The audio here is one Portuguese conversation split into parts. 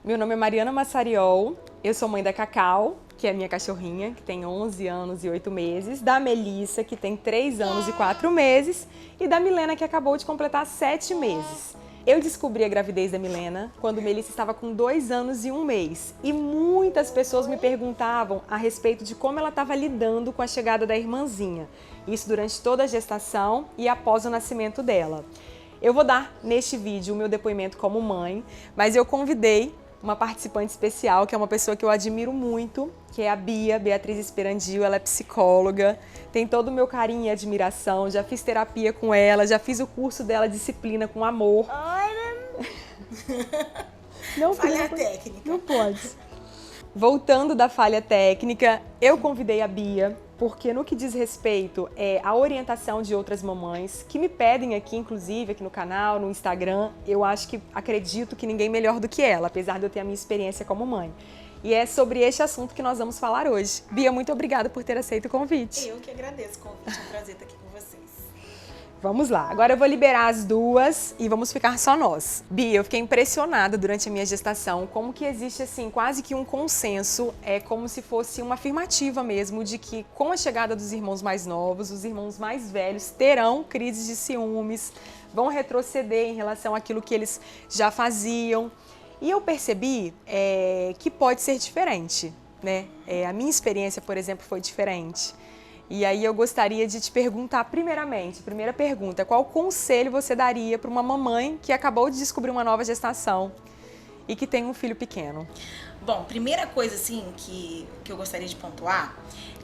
Meu nome é Mariana Massariol, eu sou mãe da Cacau, que é a minha cachorrinha, que tem 11 anos e 8 meses, da Melissa, que tem 3 anos e 4 meses, e da Milena, que acabou de completar 7 meses. Eu descobri a gravidez da Milena quando Melissa estava com 2 anos e 1 mês, e muitas pessoas me perguntavam a respeito de como ela estava lidando com a chegada da irmãzinha, isso durante toda a gestação e após o nascimento dela. Eu vou dar neste vídeo o meu depoimento como mãe, mas eu convidei uma participante especial, que é uma pessoa que eu admiro muito, que é a Bia, Beatriz Esperandil. Ela é psicóloga, tem todo o meu carinho e admiração, já fiz terapia com ela, já fiz o curso dela, Disciplina com Amor. Não, falha técnica. Não pode. Voltando da falha técnica, eu convidei a Bia, porque no que diz respeito à orientação de outras mamães, que me pedem aqui, inclusive, aqui no canal, no Instagram, eu acredito que ninguém melhor do que ela, apesar de eu ter a minha experiência como mãe. E é sobre este assunto que nós vamos falar hoje. Bia, muito obrigada por ter aceito o convite. Eu que agradeço o convite, é um prazer estar aqui com vocês. Vamos lá, agora eu vou liberar as duas e vamos ficar só nós. Bia, eu fiquei impressionada durante a minha gestação, como que existe assim, quase que um consenso, é como se fosse uma afirmativa mesmo, de que com a chegada dos irmãos mais novos, os irmãos mais velhos terão crises de ciúmes, vão retroceder em relação àquilo que eles já faziam. E eu percebi que pode ser diferente, né? A minha experiência, por exemplo, foi diferente. E aí eu gostaria de te perguntar primeiramente, primeira pergunta, qual conselho você daria para uma mamãe que acabou de descobrir uma nova gestação e que tem um filho pequeno? Bom, primeira coisa assim que eu gostaria de pontuar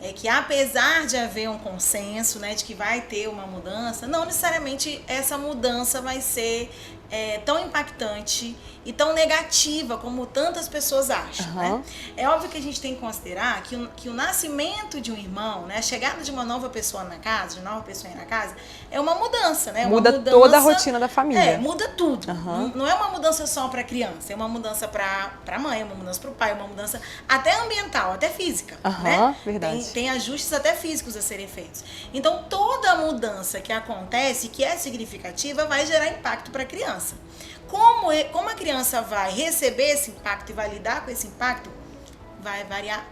é que apesar de haver um consenso, né, de que vai ter uma mudança, não necessariamente essa mudança vai ser tão impactante e tão negativa como tantas pessoas acham, né? É óbvio que a gente tem que considerar que o nascimento de um irmão, né, a chegada de uma nova pessoa na casa, de uma nova pessoa na casa, é uma mudança, né? Muda mudança, toda a rotina da família. Muda tudo. Não é uma mudança só para a criança, é uma mudança para a mãe, é uma mudança para o pai, é uma mudança até ambiental, até física, né? Verdade. Tem ajustes até físicos a serem feitos. Então, toda mudança que acontece, que é significativa, vai gerar impacto para a criança. Como a criança vai receber esse impacto e vai lidar com esse impacto, vai varia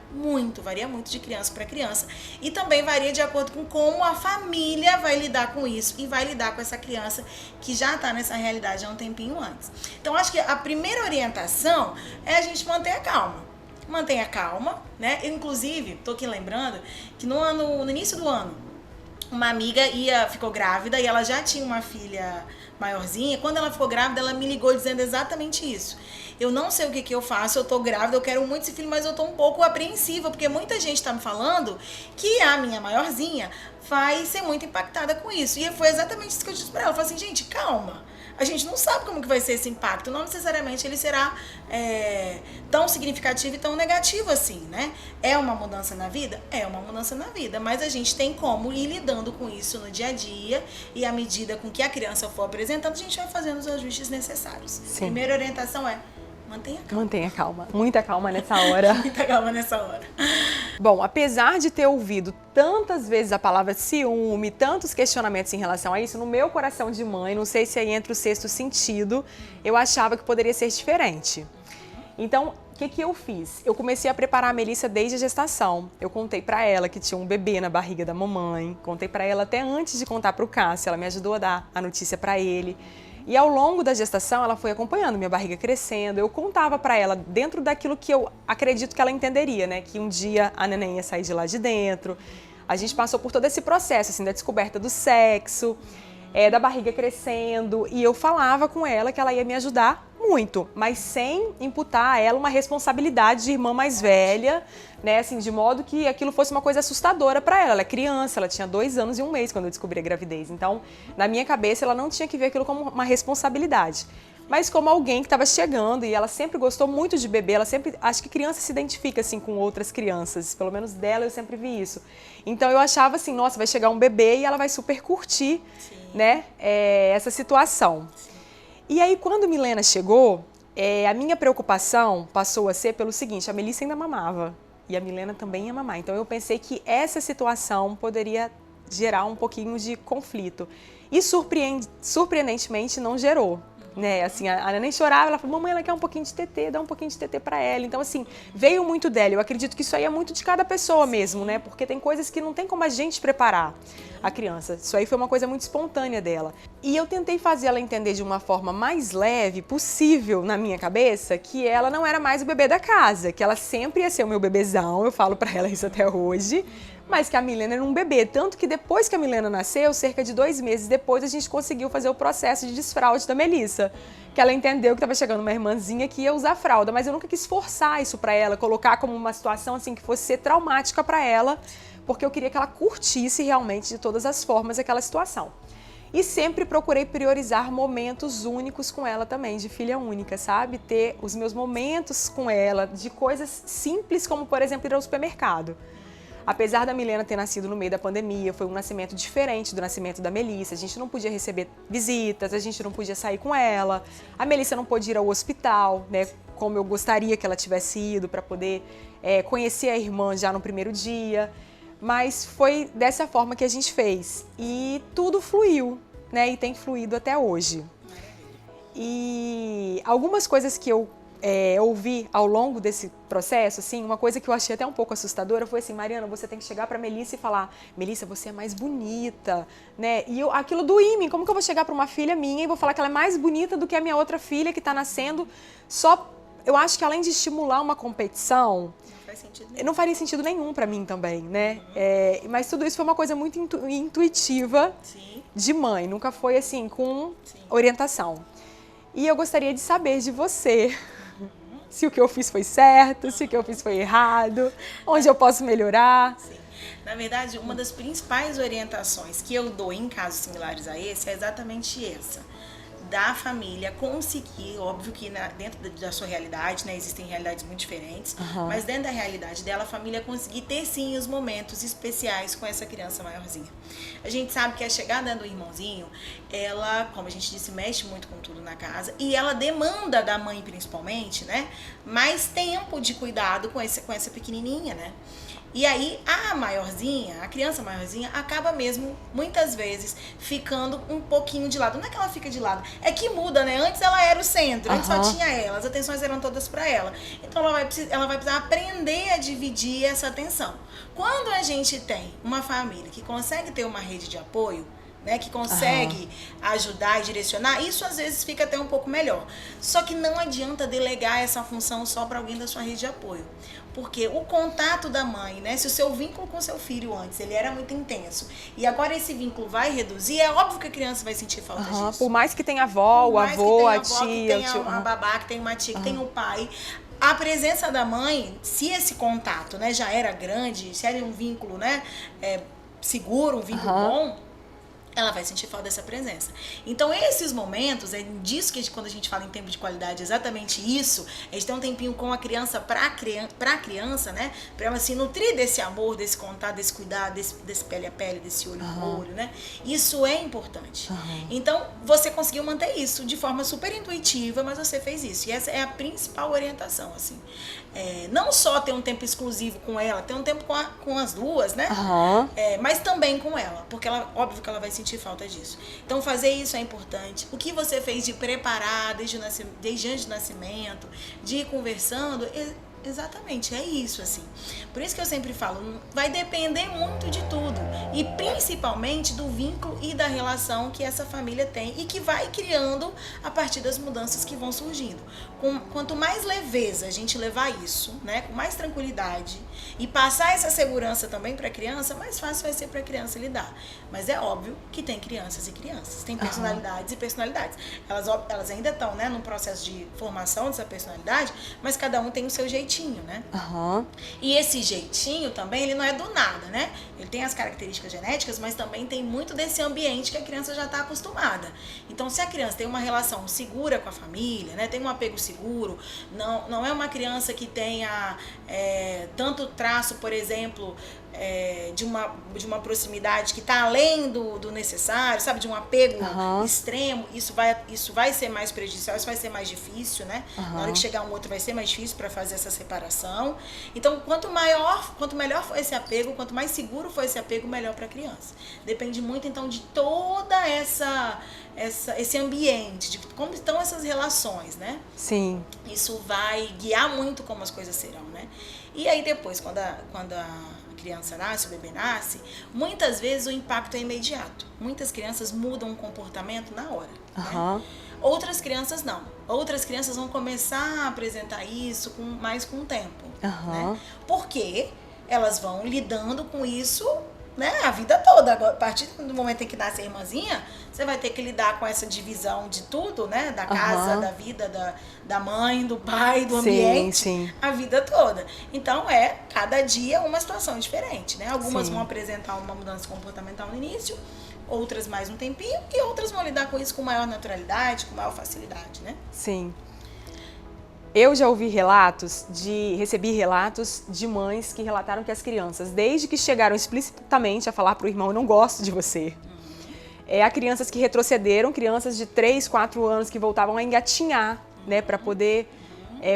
muito de criança para criança. E também varia de acordo com como a família vai lidar com isso e vai lidar com essa criança que já está nessa realidade há um tempinho antes. Então, acho que a primeira orientação é a gente manter a calma. Mantenha calma, né? Eu, inclusive, tô aqui lembrando que no início do ano, uma amiga ficou grávida e ela já tinha uma filha maiorzinha. Quando ela ficou grávida, ela me ligou dizendo exatamente isso. Eu não sei o que eu faço, eu tô grávida, eu quero muito esse filho, mas eu tô um pouco apreensiva, porque muita gente tá me falando que a minha maiorzinha vai ser muito impactada com isso. E foi exatamente isso que eu disse pra ela. Eu falei assim, gente, calma. A gente não sabe como que vai ser esse impacto. Não necessariamente ele será tão significativo e tão negativo assim, né? É uma mudança na vida? É uma mudança na vida. Mas a gente tem como ir lidando com isso no dia a dia. E à medida com que a criança for apresentando, a gente vai fazendo os ajustes necessários. Sim. Primeira orientação é: mantenha calma. Mantenha calma. Muita calma nessa hora. Muita calma nessa hora. Bom, apesar de ter ouvido tantas vezes a palavra ciúme, tantos questionamentos em relação a isso, no meu coração de mãe, não sei se aí entra o sexto sentido, eu achava que poderia ser diferente. Então, o que eu fiz? Eu comecei a preparar a Melissa desde a gestação. Eu contei pra ela que tinha um bebê na barriga da mamãe, contei pra ela até antes de contar pro Cássio, ela me ajudou a dar a notícia pra ele. E ao longo da gestação, ela foi acompanhando minha barriga crescendo. Eu contava pra ela, dentro daquilo que eu acredito que ela entenderia, né? Que um dia a neném ia sair de lá de dentro. A gente passou por todo esse processo, assim, da descoberta do sexo, da barriga crescendo. E eu falava com ela que ela ia me ajudar muito, mas sem imputar a ela uma responsabilidade de irmã mais velha, né, assim, de modo que aquilo fosse uma coisa assustadora para ela. Ela é criança, ela tinha 2 anos e 1 mês quando eu descobri a gravidez. Então, na minha cabeça, ela não tinha que ver aquilo como uma responsabilidade, mas como alguém que estava chegando, e ela sempre gostou muito de bebê. Ela sempre, acho que criança se identifica assim com outras crianças, pelo menos dela eu sempre vi isso. Então eu achava assim, nossa, vai chegar um bebê e ela vai super curtir, né, essa situação. E aí, quando Milena chegou, a minha preocupação passou a ser pelo seguinte: a Melissa ainda mamava e a Milena também ia mamar. Então, eu pensei que essa situação poderia gerar um pouquinho de conflito. E, surpreendentemente, não gerou. né? Assim, a neném chorava, ela falou, mamãe, ela quer um pouquinho de tetê, dá um pouquinho de tetê pra ela. Então, assim, veio muito dela. Eu acredito que isso aí é muito de cada pessoa mesmo, né? Porque tem coisas que não tem como a gente preparar a criança. Isso aí foi uma coisa muito espontânea dela. E eu tentei fazer ela entender de uma forma mais leve possível na minha cabeça que ela não era mais o bebê da casa, que ela sempre ia ser o meu bebezão, eu falo pra ela isso até hoje, mas que a Milena era um bebê. Tanto que depois que a Milena nasceu, cerca de 2 meses depois, a gente conseguiu fazer o processo de desfraude da Melissa. Que ela entendeu que estava chegando uma irmãzinha que ia usar fralda, mas eu nunca quis forçar isso pra ela, colocar como uma situação assim que fosse ser traumática pra ela, porque eu queria que ela curtisse realmente de todas as formas aquela situação. E sempre procurei priorizar momentos únicos com ela também, de filha única, sabe? Ter os meus momentos com ela, de coisas simples como, por exemplo, ir ao supermercado. Apesar da Milena ter nascido no meio da pandemia, foi um nascimento diferente do nascimento da Melissa. A gente não podia receber visitas, a gente não podia sair com ela. A Melissa não pôde ir ao hospital, né? Como eu gostaria que ela tivesse ido para poder conhecer a irmã já no primeiro dia. Mas foi dessa forma que a gente fez. E tudo fluiu, né? E tem fluído até hoje. E algumas coisas que eu ouvi ao longo desse processo, assim, uma coisa que eu achei até um pouco assustadora foi assim, Mariana, você tem que chegar pra Melissa e falar, Melissa, você é mais bonita, né? E aquilo doía em mim, como que eu vou chegar pra uma filha minha e vou falar que ela é mais bonita do que a minha outra filha que tá nascendo? Eu acho que além de estimular uma competição, não faria sentido nenhum pra mim também, né? Mas tudo isso foi uma coisa muito intuitiva de mãe, nunca foi assim, com orientação. E eu gostaria de saber de você se o que eu fiz foi certo, se o que eu fiz foi errado, onde eu posso melhorar. Sim. Na verdade, uma das principais orientações que eu dou em casos similares a esse é exatamente essa. Da família conseguir, óbvio que dentro da sua realidade, né, existem realidades muito diferentes, mas dentro da realidade dela, a família conseguir ter sim os momentos especiais com essa criança maiorzinha. A gente sabe que a chegada do irmãozinho, ela, como a gente disse, mexe muito com tudo na casa e ela demanda da mãe principalmente, né, mais tempo de cuidado com essa pequenininha, né. E aí a criança maiorzinha, acaba mesmo, muitas vezes, ficando um pouquinho de lado. Não é que ela fica de lado, é que muda, né? Antes ela era o centro, antes só tinha ela, as atenções eram todas pra ela. Então ela vai precisar aprender a dividir essa atenção. Quando a gente tem uma família que consegue ter uma rede de apoio, né, que consegue ajudar e direcionar, isso às vezes fica até um pouco melhor. Só que não adianta delegar essa função só para alguém da sua rede de apoio. Porque o contato da mãe, né, se o seu vínculo com seu filho antes, ele era muito intenso, e agora esse vínculo vai reduzir, é óbvio que a criança vai sentir falta disso. Por mais que tenha avó, o avô, a tia, que tenha uma babá, que tenha uma tia, que tenha um pai, a presença da mãe, se esse contato, né, já era grande, se era um vínculo, né, seguro, um vínculo bom, ela vai sentir falta dessa presença. Então, esses momentos, é disso que quando a gente fala em tempo de qualidade, exatamente isso, a gente tem um tempinho com a criança, pra criança, né? Pra ela se nutrir desse amor, desse contato, desse cuidado, desse pele a pele, desse olho no olho, né? Isso é importante. Então, você conseguiu manter isso de forma super intuitiva, mas você fez isso. E essa é a principal orientação, assim. Não só ter um tempo exclusivo com ela, ter um tempo com as duas, né? Mas também com ela, porque óbvio que ela vai sentir falta disso. Então fazer isso é importante. O que você fez de preparar desde antes do nascimento, de ir conversando, exatamente, é isso, assim. Por isso que eu sempre falo, vai depender muito de tudo. E principalmente do vínculo e da relação que essa família tem e que vai criando a partir das mudanças que vão surgindo. Quanto mais leveza a gente levar isso, né, com mais tranquilidade e passar essa segurança também para a criança, mais fácil vai ser para a criança lidar. Mas é óbvio que tem crianças e crianças, tem personalidades e personalidades. Elas ainda estão, né, num processo de formação dessa personalidade, mas cada um tem o seu jeitinho, né? E esse jeitinho também, ele não é do nada, né? Ele tem as características genéticas, mas também tem muito desse ambiente que a criança já está acostumada. Então, se a criança tem uma relação segura com a família, né, tem um apego seguro, não é uma criança que tenha tanto traço, por exemplo, de uma proximidade que está além do necessário, sabe? De um apego extremo, isso vai ser mais prejudicial, isso vai ser mais difícil, né? Na hora que chegar um outro vai ser mais difícil para fazer essa separação. Então, quanto melhor for esse apego, quanto mais seguro for esse apego, melhor para a criança. Depende muito, então, de toda esse ambiente, de como estão essas relações, né? Sim. Isso vai guiar muito como as coisas serão, né? E aí depois, quando a criança nasce, o bebê nasce, muitas vezes o impacto é imediato. Muitas crianças mudam o comportamento na hora. Né? Outras crianças não. Outras crianças vão começar a apresentar isso mais com o tempo. Né? Porque elas vão lidando com isso, né, a vida toda. Agora, a partir do momento em que nasce a irmãzinha, você vai ter que lidar com essa divisão de tudo, né? Da casa, da vida, da mãe, do pai, do ambiente, a vida toda. Então, cada dia uma situação diferente, né? Algumas vão apresentar uma mudança comportamental no início, outras mais um tempinho, e outras vão lidar com isso com maior naturalidade, com maior facilidade, né? Sim. Eu já recebi relatos de mães que relataram que as crianças, desde que chegaram explicitamente a falar para o irmão, eu não gosto de você. Há crianças que retrocederam, crianças de 3, 4 anos que voltavam a engatinhar, né, para poder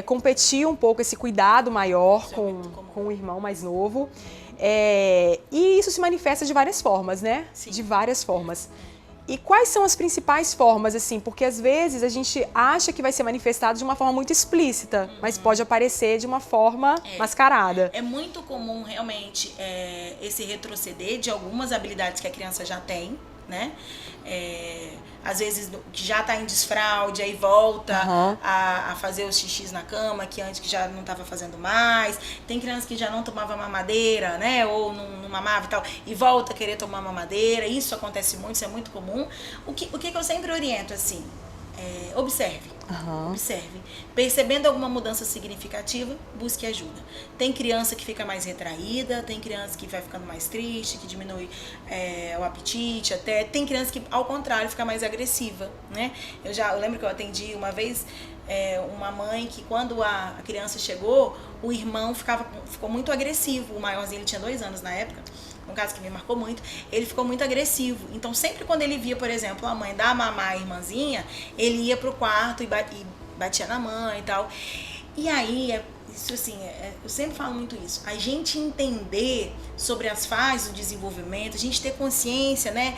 competir um pouco esse cuidado maior com o irmão mais novo. E isso se manifesta de várias formas, né? Sim. De várias formas. E quais são as principais formas, assim? Porque às vezes a gente acha que vai ser manifestado de uma forma muito explícita, mas pode aparecer de uma forma mascarada. É muito comum, realmente, esse retroceder de algumas habilidades que a criança já tem, né? Às vezes que já está em desfraude, aí volta a fazer os xixis na cama, que antes que já não estava fazendo mais. Tem criança que já não tomava mamadeira, né? Ou não mamava e tal, e volta a querer tomar mamadeira. Isso acontece muito, isso é muito comum. O que eu sempre oriento, assim, observe. Observe. Percebendo alguma mudança significativa, busque ajuda. Tem criança que fica mais retraída, tem criança que vai ficando mais triste, que diminui o apetite até. Tem criança que, ao contrário, fica mais agressiva, né? Eu lembro que eu atendi uma vez uma mãe que, quando a criança chegou, o irmão ficou muito agressivo. O maiorzinho, ele tinha 2 anos na época. Um caso que me marcou muito, ele ficou muito agressivo. Então, sempre quando ele via, por exemplo, a mãe dar mamar a irmãzinha, ele ia pro quarto e batia na mãe e tal. E aí, isso assim, eu sempre falo muito isso, a gente entender sobre as fases do desenvolvimento, a gente ter consciência, né,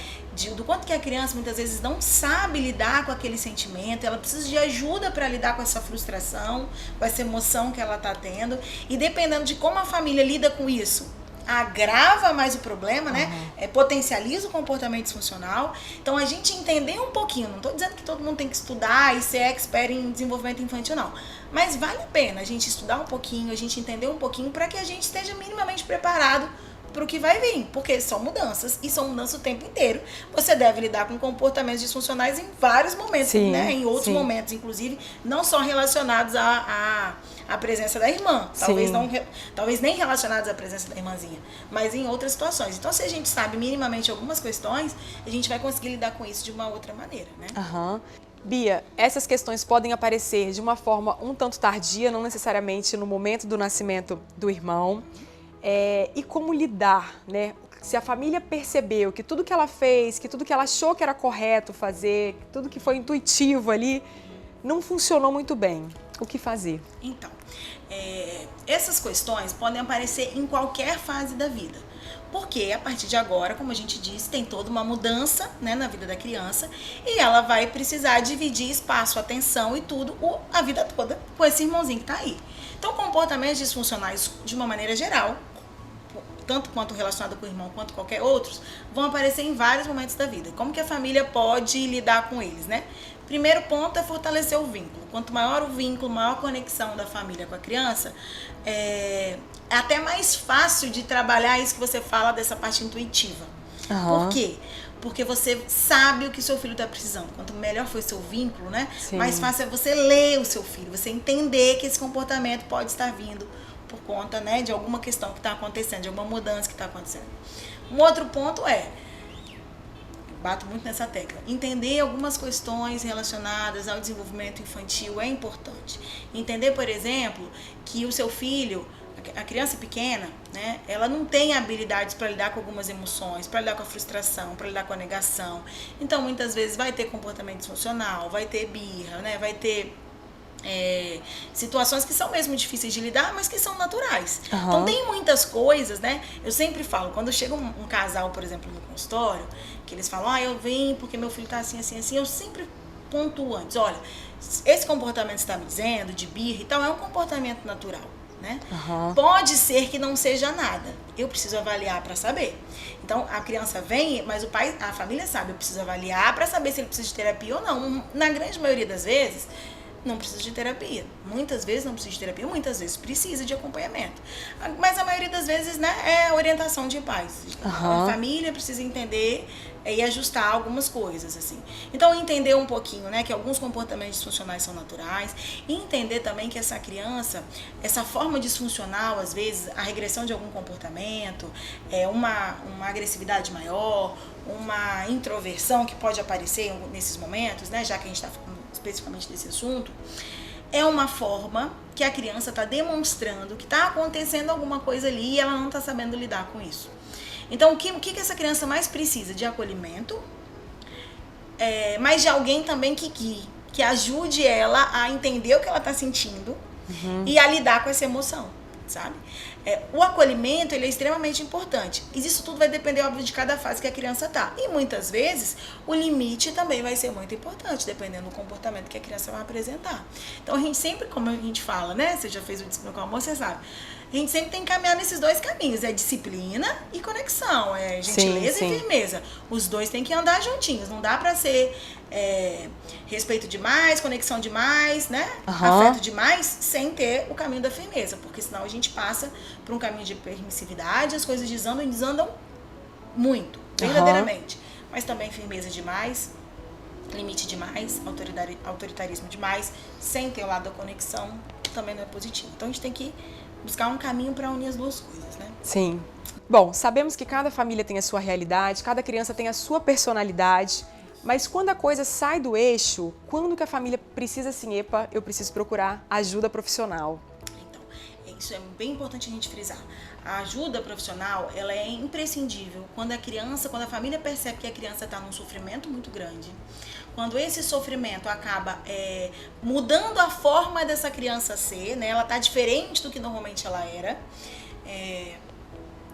do quanto que a criança muitas vezes não sabe lidar com aquele sentimento, ela precisa de ajuda para lidar com essa frustração, com essa emoção que ela está tendo, e dependendo de como a família lida com isso, agrava mais o problema, né? Potencializa o comportamento disfuncional. Então, a gente entender um pouquinho, não estou dizendo que todo mundo tem que estudar e ser expert em desenvolvimento infantil, não. Mas vale a pena a gente estudar um pouquinho, a gente entender um pouquinho, para que a gente esteja minimamente preparado para o que vai vir, porque são mudanças, e são mudanças o tempo inteiro. Você deve lidar com comportamentos disfuncionais em vários momentos, né? Em outros momentos, inclusive, não só relacionados à presença da irmã, talvez nem relacionados à presença da irmãzinha, mas em outras situações. Então, se a gente sabe minimamente algumas questões, a gente vai conseguir lidar com isso de uma outra maneira, né? Bia, essas questões podem aparecer de uma forma um tanto tardia, não necessariamente no momento do nascimento do irmão. E como lidar, né? Se a família percebeu que tudo que ela fez, que tudo que ela achou que era correto fazer, que tudo que foi intuitivo ali, não funcionou muito bem, o que fazer? Então, essas questões podem aparecer em qualquer fase da vida. Porque a partir de agora, como a gente disse, tem toda uma mudança, né, na vida da criança, e ela vai precisar dividir espaço, atenção e tudo, a vida toda, com esse irmãozinho que está aí. Então, comportamentos disfuncionais, de uma maneira geral, tanto quanto relacionado com o irmão quanto qualquer outros, vão aparecer em vários momentos da vida. Como que a família pode lidar com eles, né? Primeiro ponto é fortalecer o vínculo. Quanto maior o vínculo, maior a conexão da família com a criança, é até mais fácil de trabalhar isso que você fala dessa parte intuitiva. Por quê? Porque você sabe o que seu filho está precisando. Quanto melhor for o seu vínculo, né? Mais fácil é você ler o seu filho, você entender que esse comportamento pode estar vindo por conta, né, de alguma questão que está acontecendo, de alguma mudança que está acontecendo. Um outro ponto bato muito nessa tecla, entender algumas questões relacionadas ao desenvolvimento infantil é importante. Entender, por exemplo, que o seu filho a criança pequena, né, ela não tem habilidades para lidar com algumas emoções, para lidar com a frustração, para lidar com a negação. Então, muitas vezes vai ter comportamento disfuncional, vai ter birra, né, vai ter situações que são mesmo difíceis de lidar, mas que são naturais. Então, tem muitas coisas, né? Eu sempre falo, quando chega um casal, por exemplo, no consultório, que eles falam, eu vim porque meu filho tá assim, assim, assim, eu sempre pontuo antes, olha, esse comportamento que você está me dizendo, de birra e tal, é um comportamento natural. Né? Pode ser que não seja nada. Eu preciso avaliar para saber. Então a criança vem, mas o pai, a família sabe, eu preciso avaliar para saber se ele precisa de terapia ou não. Na grande maioria das vezes, não precisa de terapia. Muitas vezes não precisa de terapia, muitas vezes precisa de acompanhamento. Mas a maioria das vezes, né, é orientação de pais. A família precisa entender e ajustar algumas coisas, assim. Então, entender um pouquinho, né, que alguns comportamentos disfuncionais são naturais, e entender também que essa criança, essa forma disfuncional, às vezes, a regressão de algum comportamento, uma agressividade maior, uma introversão que pode aparecer nesses momentos, né, já que a gente está falando especificamente desse assunto, é uma forma que a criança está demonstrando que está acontecendo alguma coisa ali e ela não está sabendo lidar com isso. Então, o que essa criança mais precisa? De acolhimento, mas de alguém também que guie, que ajude ela a entender o que ela está sentindo e a lidar com essa emoção, sabe? O acolhimento, ele é extremamente importante. Isso tudo vai depender, óbvio, de cada fase que a criança está. E muitas vezes, o limite também vai ser muito importante, dependendo do comportamento que a criança vai apresentar. Então, a gente sempre, como a gente fala, né? Você já fez o Disciplina com Amor, você sabe. A gente sempre tem que caminhar nesses dois caminhos, disciplina e conexão, gentileza e firmeza. Os dois têm que andar juntinhos, não dá pra ser respeito demais, conexão demais, né? Afeto demais, sem ter o caminho da firmeza, porque senão a gente passa por um caminho de permissividade, as coisas desandam e desandam muito, verdadeiramente. Mas também firmeza demais, limite demais, autoritarismo demais, sem ter o lado da conexão, também não é positivo. Então a gente tem que buscar um caminho para unir as duas coisas, né? Sim. Bom, sabemos que cada família tem a sua realidade, cada criança tem a sua personalidade, mas quando a coisa sai do eixo, quando que a família precisa assim, eu preciso procurar ajuda profissional? Então, isso é bem importante a gente frisar. A ajuda profissional, ela é imprescindível quando a família percebe que a criança está num sofrimento muito grande. Quando esse sofrimento acaba mudando a forma dessa criança ser, né? Ela está diferente do que normalmente ela era.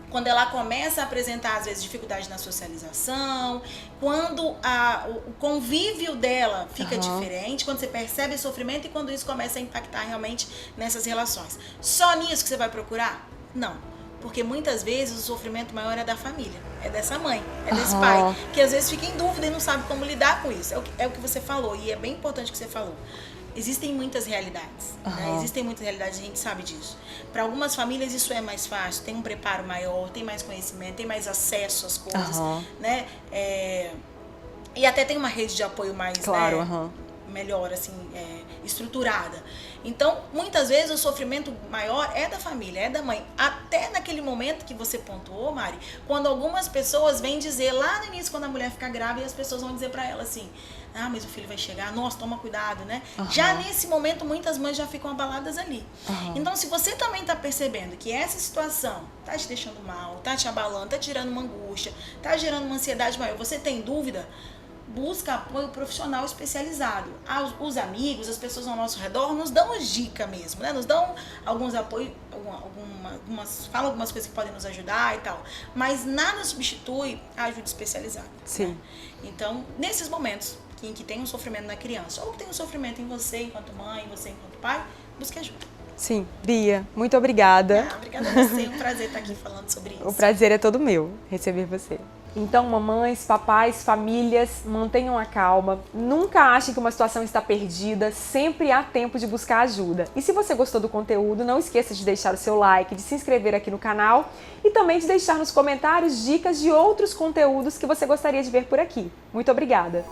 Quando ela começa a apresentar, às vezes, dificuldade na socialização, quando o convívio dela fica diferente, quando você percebe esse sofrimento e quando isso começa a impactar realmente nessas relações. Só nisso que você vai procurar? Não. Porque muitas vezes o sofrimento maior é da família, é dessa mãe, é desse pai, que às vezes fica em dúvida e não sabe como lidar com isso. É o que você falou, e é bem importante o que você falou. Existem muitas realidades, né? Existem muitas realidades, a gente sabe disso. Para algumas famílias isso é mais fácil, tem um preparo maior, tem mais conhecimento, tem mais acesso às coisas, né? E até tem uma rede de apoio mais, melhor, assim, estruturada. Então, muitas vezes o sofrimento maior é da família, é da mãe. Até naquele momento que você pontuou, Mari, quando algumas pessoas vêm dizer, lá no início, quando a mulher fica grávida, as pessoas vão dizer pra ela assim, mas o filho vai chegar, nossa, toma cuidado, né? Já nesse momento, muitas mães já ficam abaladas ali. Então, se você também tá percebendo que essa situação tá te deixando mal, tá te abalando, tá tirando uma angústia, tá gerando uma ansiedade maior, você tem dúvida, busca apoio profissional especializado. Os amigos, as pessoas ao nosso redor nos dão dica mesmo, né? Nos dão alguns apoios, falam algumas coisas que podem nos ajudar e tal. Mas nada substitui a ajuda especializada. Sim. Né? Então, nesses momentos em que tem um sofrimento na criança, ou que tem um sofrimento em você enquanto mãe, em você enquanto pai, busque ajuda. Sim. Bia, muito obrigada. Obrigada a você, é um prazer estar aqui falando sobre isso. O prazer é todo meu, receber você. Então, mamães, papais, famílias, mantenham a calma, nunca achem que uma situação está perdida, sempre há tempo de buscar ajuda. E se você gostou do conteúdo, não esqueça de deixar o seu like, de se inscrever aqui no canal e também de deixar nos comentários dicas de outros conteúdos que você gostaria de ver por aqui. Muito obrigada!